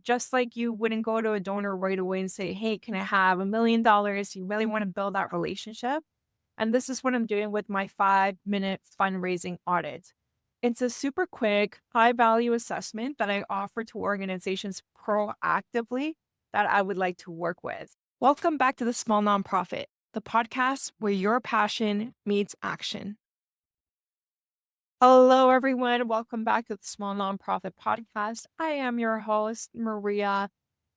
Just like you wouldn't go to a donor right away and say, hey, can I have $1 million? You really want to build that relationship. And this is what I'm doing with my 5-minute fundraising audit. It's a super quick, high value assessment that I offer to organizations proactively that I would like to work with. Welcome back to the Small Nonprofit, the podcast where your passion meets action. Hello, everyone. Welcome back to the Small Nonprofit Podcast. I am your host, Maria.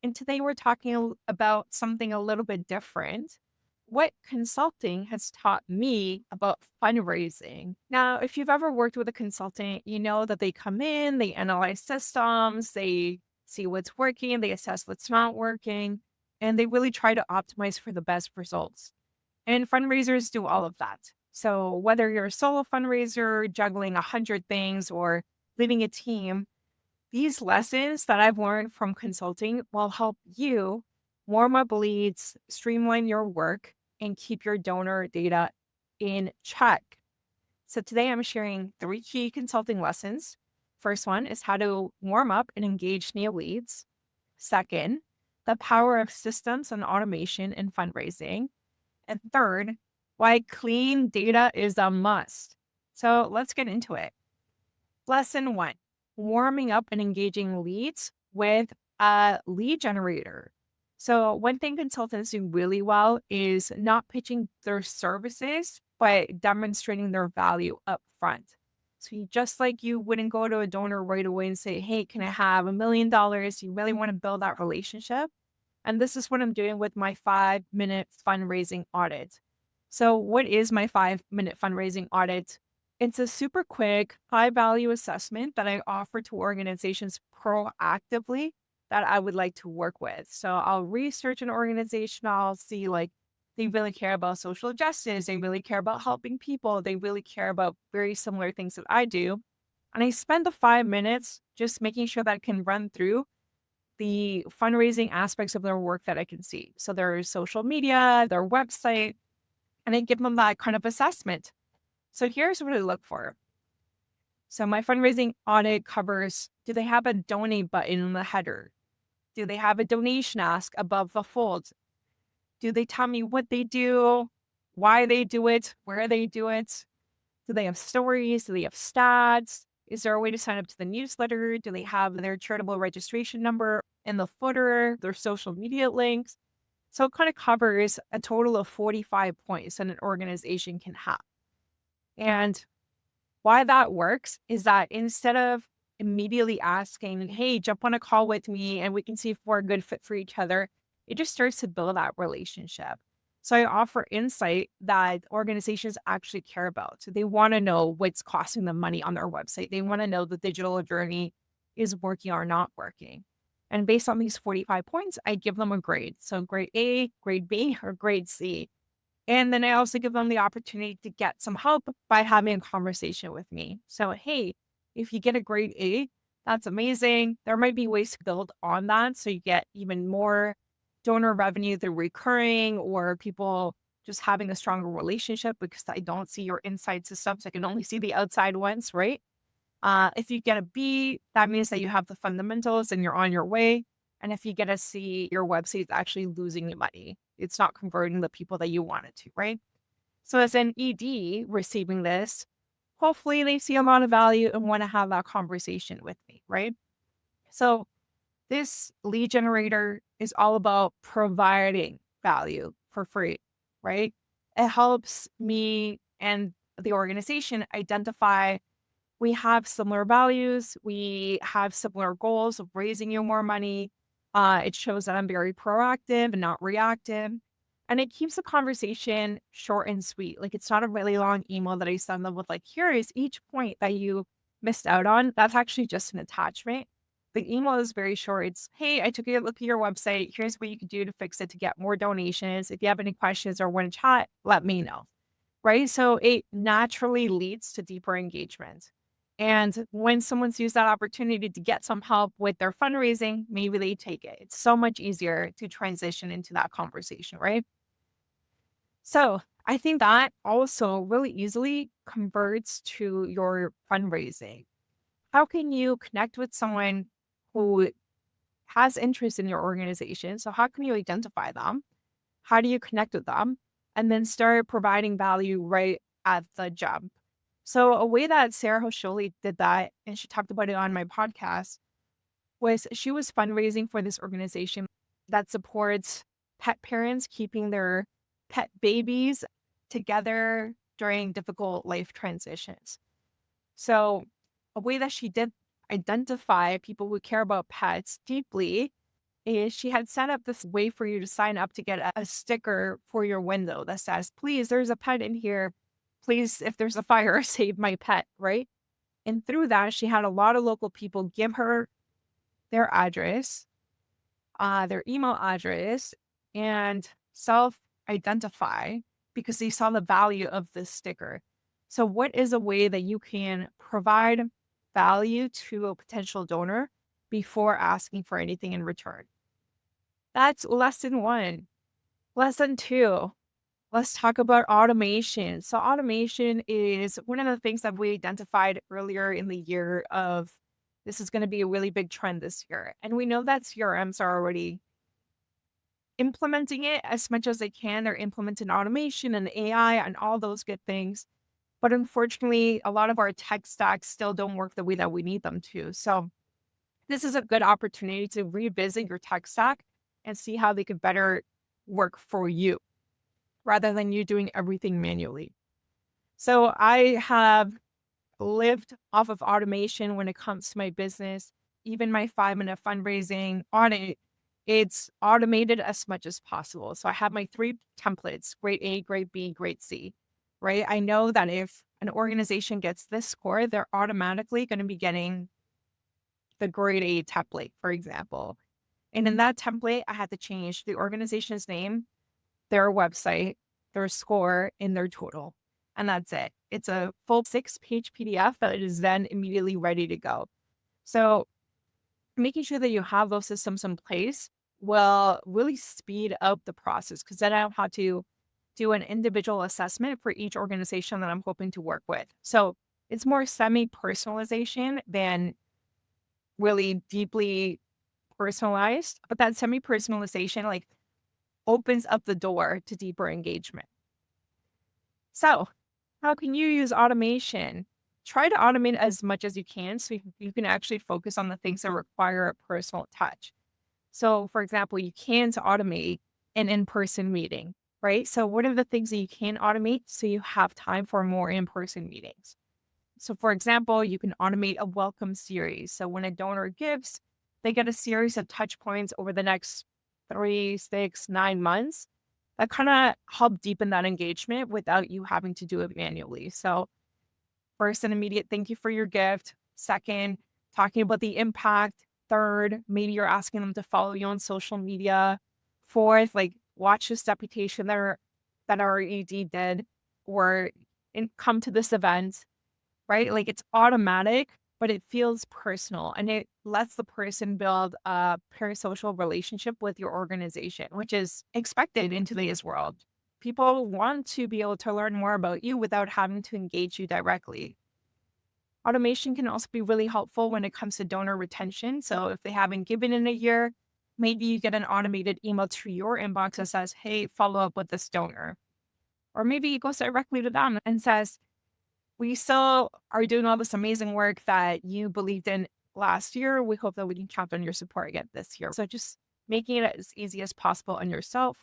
And today we're talking about something a little bit different. What consulting has taught me about fundraising. Now, if you've ever worked with a consultant, you know that they come in, they analyze systems, they see what's working, they assess what's not working, and they really try to optimize for the best results. And fundraisers do all of that. So whether you're a solo fundraiser, juggling 100 things, or leading a team, these lessons that I've learned from consulting will help you warm up leads, streamline your work, and keep your donor data in check. So today I'm sharing 3 key consulting lessons. First one is how to warm up and engage new leads. Second, the power of systems and automation in fundraising. And third, why clean data is a must. So let's get into it. Lesson 1, warming up and engaging leads with a lead generator. So one thing consultants do really well is not pitching their services, but demonstrating their value up front. Just like you wouldn't go to a donor right away and say, hey, can I have $1 million? You really want to build that relationship. And this is what I'm doing with my 5-minute fundraising audit. So, what is my 5-minute fundraising audit? It's a super quick, high value assessment that I offer to organizations proactively that I would like to work with. So, I'll research an organization, I'll see like they really care about social justice, they really care about helping people, they really care about very similar things that I do. And I spend the 5 minutes just making sure that I can run through the fundraising aspects of their work that I can see. So their social media, their website, and I give them that kind of assessment. So here's what I look for. So my fundraising audit covers, do they have a donate button in the header? Do they have a donation ask above the fold? Do they tell me what they do, why they do it, where they do it? Do they have stories? Do they have stats? Is there a way to sign up to the newsletter? Do they have their charitable registration number in the footer, their social media links? So it kind of covers a total of 45 points that an organization can have. And why that works is that instead of immediately asking, hey, jump on a call with me and we can see if we're a good fit for each other, it just starts to build that relationship. So I offer insight that organizations actually care about. So they want to know what's costing them money on their website. They want to know the digital journey is working or not working. And based on these 45 points, I give them a grade. So grade A, grade B, or grade C. And then I also give them the opportunity to get some help by having a conversation with me. So, hey, if you get a grade A, that's amazing. There might be ways to build on that so you get even more donor revenue through recurring or people just having a stronger relationship because I don't see your inside systems. I can only see the outside ones, right? If you get a B, that means that you have the fundamentals and you're on your way. And if you get a C, your website's actually losing you money. It's not converting the people that you want it to, right? So as an ED receiving this, hopefully they see a lot of value and want to have that conversation with me, right? So this lead generator is all about providing value for free, right? It helps me and the organization identify we have similar values. We have similar goals of raising you more money. It shows that I'm very proactive and not reactive. And it keeps the conversation short and sweet. Like it's not a really long email that I send them with like, here is each point that you missed out on. That's actually just an attachment. The email is very short. It's, hey, I took a look at your website. Here's what you could do to fix it to get more donations. If you have any questions or want to chat, let me know. Right. So it naturally leads to deeper engagement. And when someone sees that opportunity to get some help with their fundraising, maybe they take it. It's so much easier to transition into that conversation, right? So I think that also really easily converts to your fundraising. How can you connect with someone who has interest in your organization. So how can you identify them? How do you connect with them? And then start providing value right at the jump. So a way that Sarah Hosholi did that, and she talked about it on my podcast, was she was fundraising for this organization that supports pet parents keeping their pet babies together during difficult life transitions. So, a way that she did identify people who care about pets deeply is she had set up this way for you to sign up to get a sticker for your window that says, please, there's a pet in here. Please, if there's a fire, save my pet, right? And through that, she had a lot of local people give her their address, their email address, and self identify because they saw the value of this sticker. So, what is a way that you can provide value to a potential donor before asking for anything in return? That's lesson one. Lesson two, let's talk about automation. So, automation is one of the things that we identified earlier in the year of this is going to be a really big trend this year. And we know that CRMs are already implementing it as much as they can. They're implementing automation and AI and all those good things. But unfortunately, a lot of our tech stacks still don't work the way that we need them to. So, this is a good opportunity to revisit your tech stack and see how they could better work for you rather than you doing everything manually. So I have lived off of automation when it comes to my business. Even my 5-minute fundraising audit, it's automated as much as possible. So I have my 3 templates, grade A, grade B, grade C, right? I know that if an organization gets this score, they're automatically going to be getting the grade A template, for example. And in that template, I had to change the organization's name, their website, their score, and their total. And that's it. It's a full 6-page PDF that is then immediately ready to go. So making sure that you have those systems in place will really speed up the process because then I don't have to do an individual assessment for each organization that I'm hoping to work with. So it's more semi-personalization than really deeply personalized, but that semi-personalization like opens up the door to deeper engagement. So, how can you use automation? Try to automate as much as you can so you can actually focus on the things that require a personal touch. So, for example, you can to automate an in-person meeting, right? So, what are the things that you can automate so you have time for more in-person meetings? So, for example, you can automate a welcome series. So, when a donor gives, they get a series of touch points over the next 3, 6, 9 months that kind of help deepen that engagement without you having to do it manually. So, first, an immediate thank you for your gift. Second, talking about the impact. Third, maybe you're asking them to follow you on social media. Fourth, like watch this deputation that our ED did or come to this event, right? Like it's automatic, but it feels personal and it lets the person build a parasocial relationship with your organization, which is expected in today's world. People want to be able to learn more about you without having to engage you directly. Automation can also be really helpful when it comes to donor retention. So if they haven't given in a year, maybe you get an automated email to your inbox that says, hey, follow up with this donor. Or maybe it goes directly to them and says, we still are doing all this amazing work that you believed in last year. We hope that we can count on your support again this year. So just making it as easy as possible on yourself.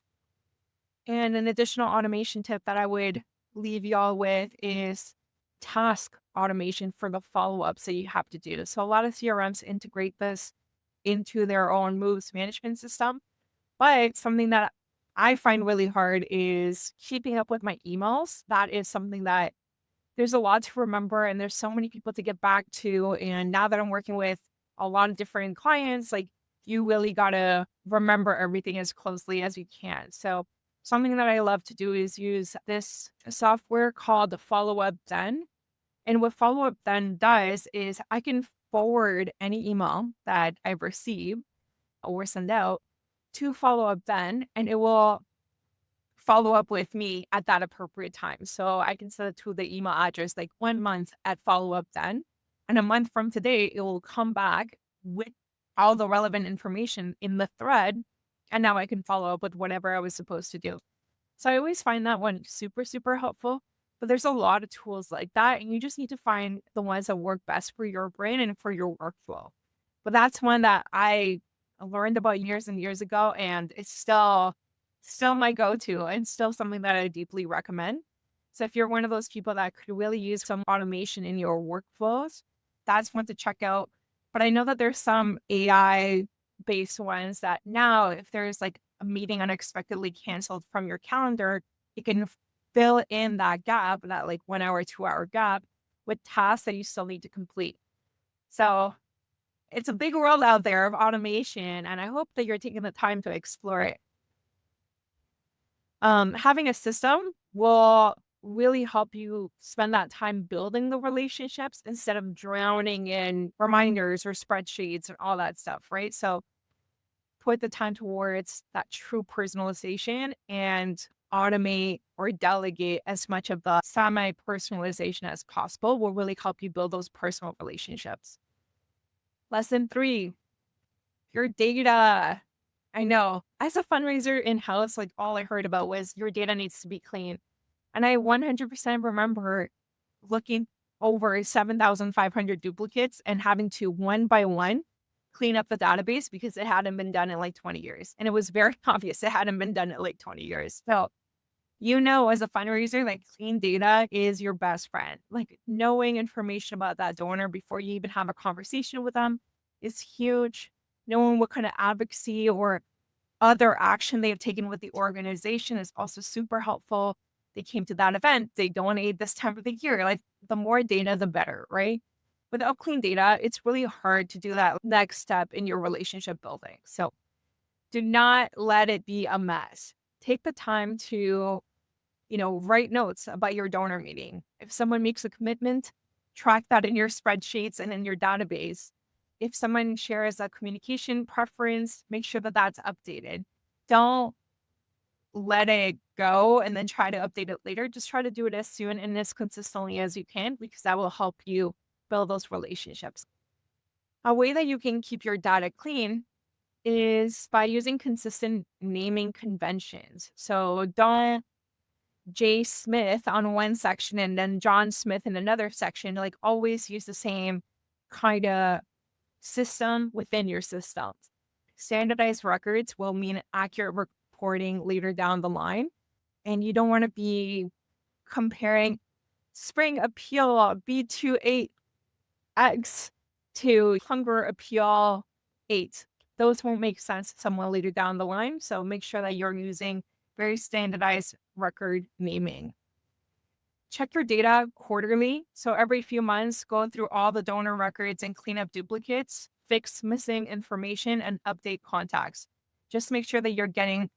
And an additional automation tip that I would leave y'all with is task automation for the follow-ups that you have to do. So a lot of CRMs integrate this into their own moves management system. But something that I find really hard is keeping up with my emails. That is something that there's a lot to remember and there's so many people to get back to. And now that I'm working with a lot of different clients, like you really got to remember everything as closely as you can. So something that I love to do is use this software called Follow Up Then. And what Follow Up Then does is I can forward any email that I've received or send out to Follow Up Then, and it will follow up with me at that appropriate time. So I can send it to the email address like 1 month at Follow Up Then. And a month from today, it will come back with all the relevant information in the thread. And now I can follow up with whatever I was supposed to do. So I always find that one super, super helpful. But there's a lot of tools like that. And you just need to find the ones that work best for your brain and for your workflow. But that's one that I learned about years and years ago. And it's still my go-to and still something that I deeply recommend. So if you're one of those people that could really use some automation in your workflows, that's one to check out. But I know that there's some AI based ones that now, if there's like a meeting unexpectedly canceled from your calendar, it can fill in that gap, that like 1 hour, 2 hour gap with tasks that you still need to complete. So it's a big world out there of automation, and I hope that you're taking the time to explore it. Having a system will really help you spend that time building the relationships instead of drowning in reminders or spreadsheets and all that stuff, right? So put the time towards that true personalization and automate or delegate as much of the semi personalization as possible will really help you build those personal relationships. Lesson 3, your data. I know as a fundraiser in house, like all I heard about was your data needs to be clean. And I 100% remember looking over 7,500 duplicates and having to one by one clean up the database because it hadn't been done in like 20 years. And it was very obvious it hadn't been done in like 20 years. So, as a fundraiser, like clean data is your best friend. Like knowing information about that donor before you even have a conversation with them is huge. Knowing what kind of advocacy or other action they have taken with the organization is also super helpful. They came to that event, they donate this time of the year. Like the more data, the better, right? Without clean data, it's really hard to do that next step in your relationship building. So do not let it be a mess. Take the time to, write notes about your donor meeting. If someone makes a commitment, track that in your spreadsheets and in your database. If someone shares a communication preference, make sure that that's updated. Don't let it go and then try to update it later. Just try to do it as soon and as consistently as you can because that will help you build those relationships. A way that you can keep your data clean is by using consistent naming conventions. So don't J Smith on one section and then John Smith in another section. Like always use the same kind of system within your systems. Standardized records will mean accurate reporting later down the line. And you don't want to be comparing Spring Appeal B28X to Hunger Appeal 8. Those won't make sense somewhere later down the line. So make sure that you're using very standardized record naming. Check your data quarterly. So every few months, go through all the donor records and clean up duplicates, fix missing information, and update contacts. Just make sure that you're getting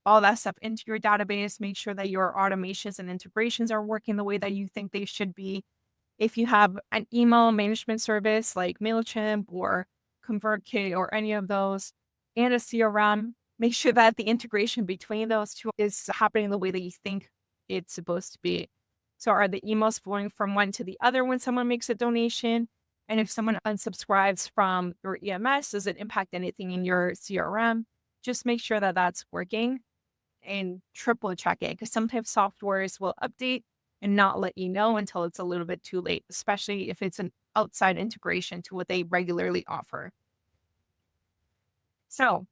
all that stuff into your database. Make sure that your automations and integrations are working the way that you think they should be. If you have an email management service like MailChimp or ConvertKit or any of those, and a CRM, make sure that the integration between those two is happening the way that you think it's supposed to be. So are the emails flowing from one to the other when someone makes a donation? And if someone unsubscribes from your EMS, does it impact anything in your CRM? Just make sure that that's working and triple check it because sometimes softwares will update and not let you know until it's a little bit too late, especially if it's an outside integration to what they regularly offer. So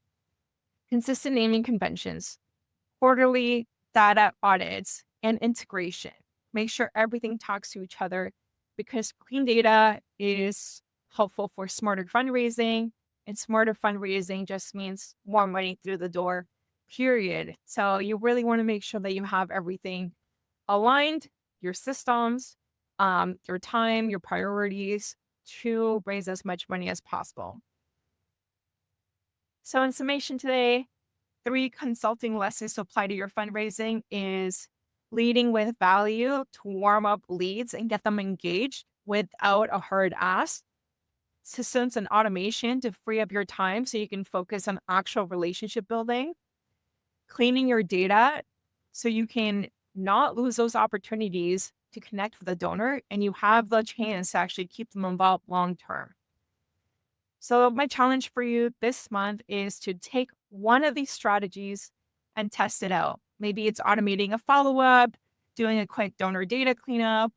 consistent naming conventions, quarterly data audits, and integration. Make sure everything talks to each other because clean data is helpful for smarter fundraising, and smarter fundraising just means more money through the door, period. So you really want to make sure that you have everything aligned, your systems, your time, your priorities to raise as much money as possible. So in summation today, 3 consulting lessons to apply to your fundraising is leading with value to warm up leads and get them engaged without a hard ask. Systems and automation to free up your time so you can focus on actual relationship building. Cleaning your data so you can not lose those opportunities to connect with a donor and you have the chance to actually keep them involved long term. So, my challenge for you this month is to take one of these strategies and test it out. Maybe it's automating a follow up, doing a quick donor data cleanup,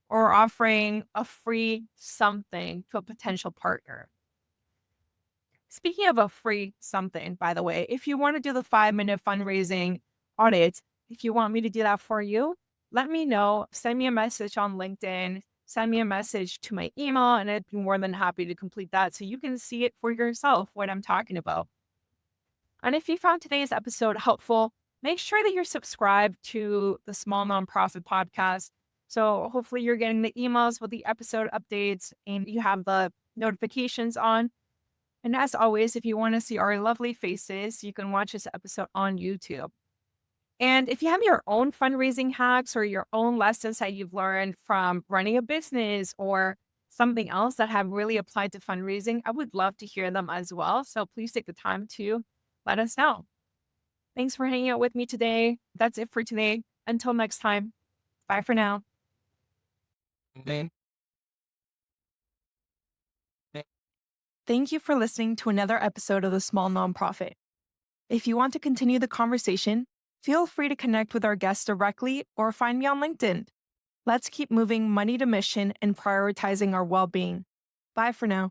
or offering a free something to a potential partner. Speaking of a free something, by the way, if you want to do the 5-minute fundraising audit, if you want me to do that for you, let me know. Send me a message on LinkedIn, send me a message to my email, and I'd be more than happy to complete that so you can see it for yourself what I'm talking about. And if you found today's episode helpful, make sure that you're subscribed to the Small Nonprofit Podcast. So hopefully you're getting the emails with the episode updates and you have the notifications on. And as always, if you want to see our lovely faces, you can watch this episode on YouTube. And if you have your own fundraising hacks or your own lessons that you've learned from running a business or something else that have really applied to fundraising, I would love to hear them as well. So please take the time to let us know. Thanks for hanging out with me today. That's it for today. Until next time, bye for now. Thank you for listening to another episode of The Small Nonprofit. If you want to continue the conversation, feel free to connect with our guests directly or find me on LinkedIn. Let's keep moving money to mission and prioritizing our well being. Bye for now.